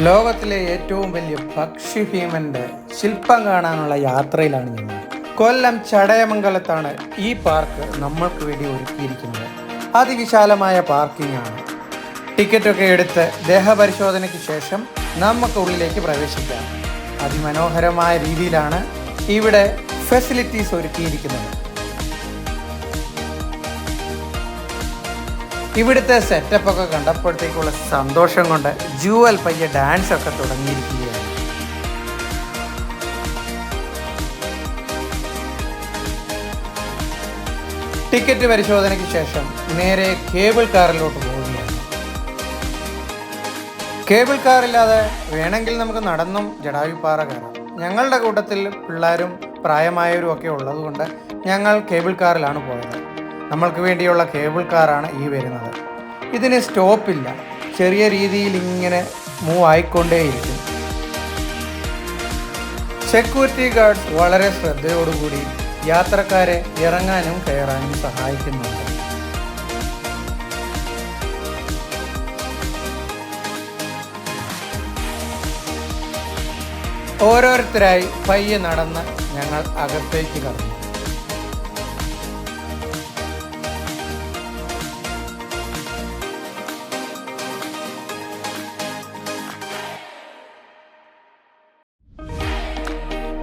ലോകത്തിലെ ഏറ്റവും വലിയ പക്ഷിഭീമന്റെ ശില്പം കാണാനുള്ള യാത്രയിലാണ് ഞങ്ങൾ. കൊല്ലം ചടയമംഗലത്താണ് ഈ പാർക്ക് നമ്മൾക്ക് വേണ്ടി ഒരുക്കിയിരിക്കുന്നത്. അതിവിശാലമായ പാർക്കിംഗ് ആണ്. ടിക്കറ്റൊക്കെ എടുത്ത് ദേഹപരിശോധനയ്ക്ക് ശേഷം നമുക്ക് ഉള്ളിലേക്ക് പ്രവേശിക്കാം. അതിമനോഹരമായ രീതിയിലാണ് ഇവിടെ ഫെസിലിറ്റീസ് ഒരുക്കിയിരിക്കുന്നത്. ഇവിടുത്തെ സെറ്റപ്പ് ഒക്കെ കണ്ടപ്പോഴത്തേക്കുള്ള സന്തോഷം കൊണ്ട് ജൂവൽ പയ്യെ ഡാൻസ് ഒക്കെ തുടങ്ങിയിരിക്കുകയാണ്. ടിക്കറ്റ് പരിശോധനയ്ക്ക് ശേഷം നേരെ കേബിൾ കാറിലോട്ട് പോവുകയാണ്. കേബിൾ കാറില്ലാതെ വേണമെങ്കിൽ നമുക്ക് നടന്നും ജടായുപ്പാറ കയറാം. ഞങ്ങളുടെ കൂട്ടത്തിൽ പിള്ളേരും പ്രായമായവരും ഒക്കെ ഉള്ളതുകൊണ്ട് ഞങ്ങൾ കേബിൾ കാറിലാണ് പോയത്. നമ്മൾക്ക് വേണ്ടിയുള്ള കേബിൾ കാറാണ് ഈ വരുന്നത്. ഇതിന് സ്റ്റോപ്പില്ല, ചെറിയ രീതിയിൽ ഇങ്ങനെ മൂവ് ആയിക്കൊണ്ടേയിരിക്കും. സെക്യൂരിറ്റി ഗാർഡ്സ് വളരെ ശ്രദ്ധയോടുകൂടി യാത്രക്കാരെ ഇറങ്ങാനും കയറാനും സഹായിക്കുന്നുണ്ട്. ഓരോരുത്തരായി പയ്യെ നടന്ന് ഞങ്ങൾ അകത്തേക്ക് കടന്നു.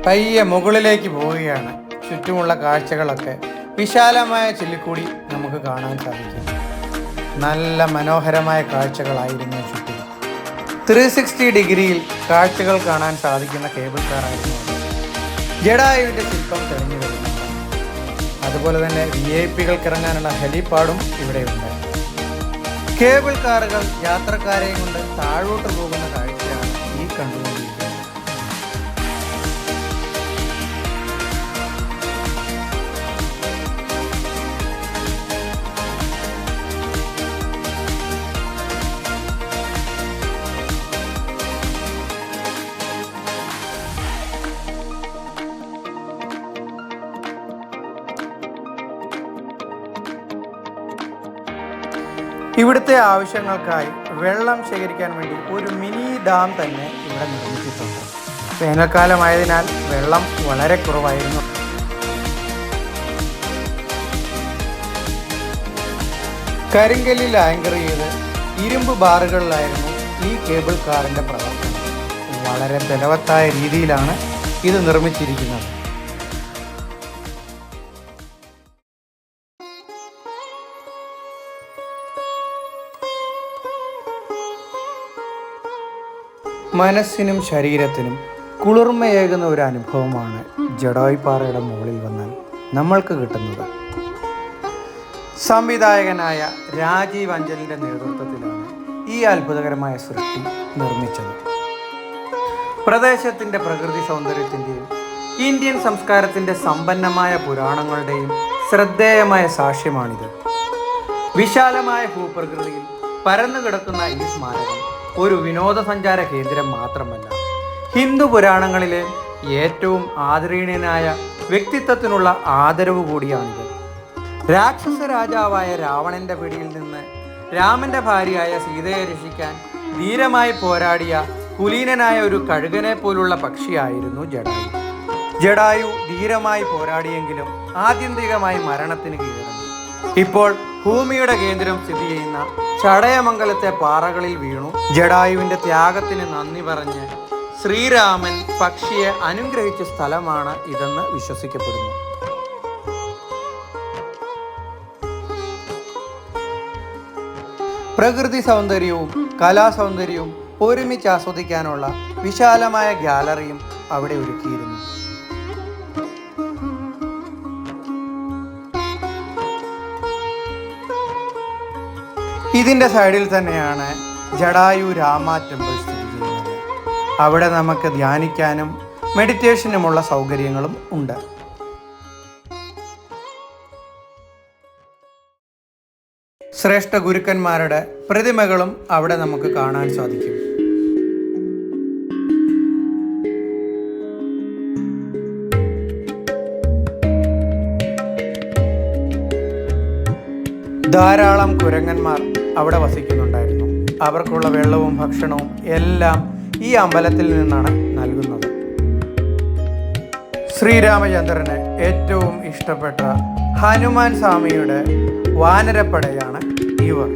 പയ്യെ മുകളിലേക്ക് പോവുകയാണ്. ചുറ്റുമുള്ള കാഴ്ചകളൊക്കെ വിശാലമായ ചില്ലിക്കൂടി നമുക്ക് കാണാൻ സാധിക്കും. നല്ല മനോഹരമായ കാഴ്ചകളായിരുന്നു ചുറ്റും. 360 ഡിഗ്രിയിൽ കാഴ്ചകൾ കാണാൻ സാധിക്കുന്ന കേബിൾ കാറായിരുന്നു അത്. ജഡായുവിൻ്റെ ശില്പം തെളിഞ്ഞു വരുന്നുണ്ട്. അതുപോലെ തന്നെ VIP-കൾക്ക് ഇറങ്ങാനുള്ള ഹെലിപാഡും ഇവിടെയുണ്ട്. കേബിൾ കാറുകൾ യാത്രക്കാരെയും കൊണ്ട് താഴോട്ട് പോകുന്ന കാഴ്ചയാണ് ഈ കണ്ടുകൊണ്ടിരിക്കുന്നത്. ഇവിടുത്തെ ആവശ്യങ്ങൾക്കായി വെള്ളം ശേഖരിക്കാൻ വേണ്ടി ഒരു മിനി ഡാം തന്നെ ഇവിടെ നിർമ്മിച്ചിട്ടുണ്ട്. വേനൽക്കാലമായതിനാൽ വെള്ളം വളരെ കുറവായിരുന്നു. കരിങ്കല്ലിൽ ആങ്കർ ചെയ്ത് ഇരുമ്പ് ബാറുകളിലായിരുന്നു ഈ കേബിൾ കാറിൻ്റെ പ്രവർത്തനം. വളരെ ബലവത്തായ രീതിയിലാണ് ഇത് നിർമ്മിച്ചിരിക്കുന്നത്. മനസ്സിനും ശരീരത്തിനും കുളിർമയേകുന്ന ഒരു അനുഭവമാണ് ജഡായുപ്പാറയുടെ മുകളിൽ വന്നാൽ നമ്മൾക്ക് കിട്ടുന്നത്. സംവിധായകനായ രാജീവ് അഞ്ചലിൻ്റെ നേതൃത്വത്തിലാണ് ഈ അത്ഭുതകരമായ സൃഷ്ടി നിർമ്മിച്ചത്. പ്രദേശത്തിൻ്റെ പ്രകൃതി സൗന്ദര്യത്തിൻ്റെയും ഇന്ത്യൻ സംസ്കാരത്തിൻ്റെ സമ്പന്നമായ പുരാണങ്ങളുടെയും ശ്രദ്ധേയമായ സാക്ഷ്യമാണിത്. വിശാലമായ ഭൂപ്രകൃതിയിൽ പരന്നു കിടക്കുന്ന ഈ സ്മാരകം ഒരു വിനോദസഞ്ചാര കേന്ദ്രം മാത്രമല്ല, ഹിന്ദു പുരാണങ്ങളിലെ ഏറ്റവും ആദരണീയനായ വ്യക്തിത്വത്തിനുള്ള ആദരവ് കൂടിയാണിത്. രാക്ഷസ രാജാവായ രാവണന്റെ പിടിയിൽ നിന്ന് രാമന്റെ ഭാര്യയായ സീതയെ രക്ഷിക്കാൻ ധീരമായി പോരാടിയ കുലീനനായ ഒരു കഴുകനെ പോലുള്ള പക്ഷിയായിരുന്നു ജഡായു. ജഡായു ധീരമായി പോരാടിയെങ്കിലും ആത്യന്തികമായി മരണത്തിന് കീഴടങ്ങി. ഇപ്പോൾ ഭൂമിയുടെ കേന്ദ്രം സ്ഥിതി ചെയ്യുന്ന ചടയമംഗലത്തെ പാറകളിൽ വീണു ജഡായുവിൻ്റെ ത്യാഗത്തിന് നന്ദി പറഞ്ഞ് ശ്രീരാമൻ പക്ഷിയെ അനുഗ്രഹിച്ച സ്ഥലമാണ് ഇതെന്ന് വിശ്വസിക്കപ്പെടുന്നു. പ്രകൃതി സൗന്ദര്യവും കലാസൗന്ദര്യവും ഒരുമിച്ച് ആസ്വദിക്കാനുള്ള വിശാലമായ ഗാലറിയും അവിടെ ഒരുക്കിയിരുന്നു. ഇതിൻ്റെ സൈഡിൽ തന്നെയാണ് ജഡായു രാമ ടെമ്പിൾ സ്ഥിതി ചെയ്യുന്നത്. അവിടെ നമുക്ക് ധ്യാനിക്കാനും മെഡിറ്റേഷനുമുള്ള സൗകര്യങ്ങളും ഉണ്ട്. ശ്രേഷ്ഠ ഗുരുക്കന്മാരുടെ പ്രതിമകളും അവിടെ നമുക്ക് കാണാൻ സാധിക്കും. ധാരാളം കുരങ്ങന്മാർ അവിടെ വസിക്കുന്നുണ്ടായിരുന്നു. അവർക്കുള്ള വെള്ളവും ഭക്ഷണവും എല്ലാം ഈ അമ്പലത്തിൽ നിന്നാണ് നൽകുന്നത്. ശ്രീരാമചന്ദ്രന് ഏറ്റവും ഇഷ്ടപ്പെട്ട ഹനുമാൻ സ്വാമിയുടെ വാനരപ്പടയാണ് ഇവർ.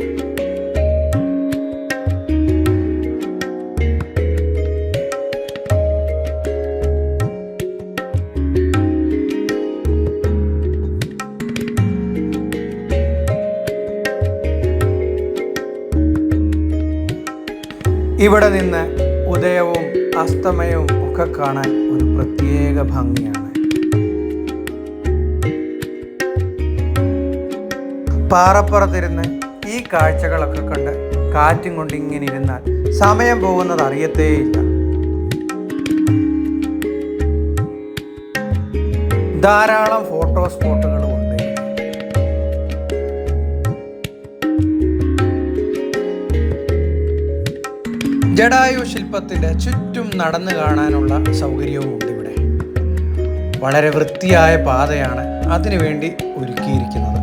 ഇവിടെ നിന്ന് ഉദയവും അസ്തമയവും ഒക്കെ കാണാൻ ഒരു പ്രത്യേക ഭംഗിയാണ്. പാറപ്പുറത്തിരുന്ന് ഈ കാഴ്ചകളൊക്കെ കണ്ട് കാറ്റും കൊണ്ട് ഇങ്ങനെ ഇരുന്നാൽ സമയം പോകുന്നത് അറിയത്തേയില്ല. ധാരാളം ഫോട്ടോ സ്പോട്ടുകളും ഉണ്ട്. ജടായു ശില്പത്തിൻ്റെ ചുറ്റും നടന്നു കാണാനുള്ള സൗകര്യവും ഉണ്ട് ഇവിടെ. വളരെ വൃത്തിയായ പാതയാണ് അതിനുവേണ്ടി ഒരുക്കിയിരിക്കുന്നത്.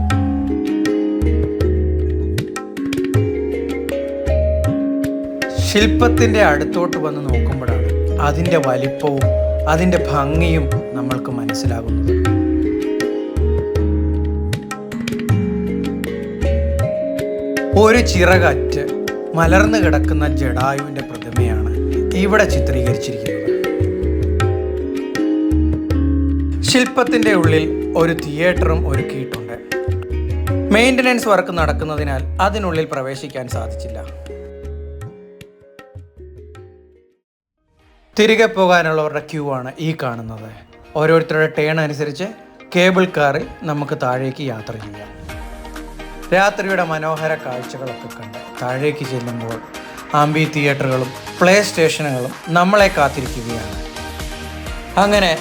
ശില്പത്തിൻ്റെ അടുത്തോട്ട് വന്ന് നോക്കുമ്പോഴാണ് അതിൻ്റെ വലിപ്പവും അതിൻ്റെ ഭംഗിയും നമ്മൾക്ക് മനസ്സിലാകുന്നത്. ഒരു ചിറകറ്റ് മലർന്നു കിടക്കുന്ന ജടായുവിൻ്റെ പ്രതിമയാണ് ഇവിടെ ചിത്രീകരിച്ചിരിക്കുന്നത്. ശില്പത്തിൻ്റെ ഉള്ളിൽ ഒരു തിയേറ്ററും ഒരുക്കിയിട്ടുണ്ട്. മെയിൻ്റനൻസ് വർക്ക് നടക്കുന്നതിനാൽ അതിനുള്ളിൽ പ്രവേശിക്കാൻ സാധിച്ചില്ല. തിരികെ പോകാനുള്ളവരുടെ ക്യൂ ആണ് ഈ കാണുന്നത്. ഓരോരുത്തരുടെ ടേൺ അനുസരിച്ച് കേബിൾ കാറിൽ നമുക്ക് താഴേക്ക് യാത്ര ചെയ്യാം. രാത്രിയുടെ മനോഹര കാഴ്ചകളൊക്കെ കണ്ട് താഴേക്ക് ചെല്ലുമ്പോൾ ആംബി തിയേറ്ററുകളും പ്ലേ സ്റ്റേഷനുകളും നമ്മളെ കാത്തിരിക്കുകയാണ്. അങ്ങനെ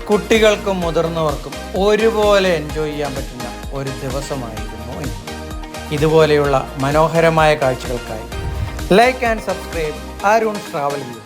കുട്ടികൾക്കും മുതിർന്നവർക്കും ഒരുപോലെ എൻജോയ് ചെയ്യാൻ പറ്റുന്ന ഒരു ദിവസമായിരുന്നു ഇന്ന്. ഇതുപോലെയുള്ള മനോഹരമായ കാഴ്ചകൾക്കായി like and subscribe Arun's travel view.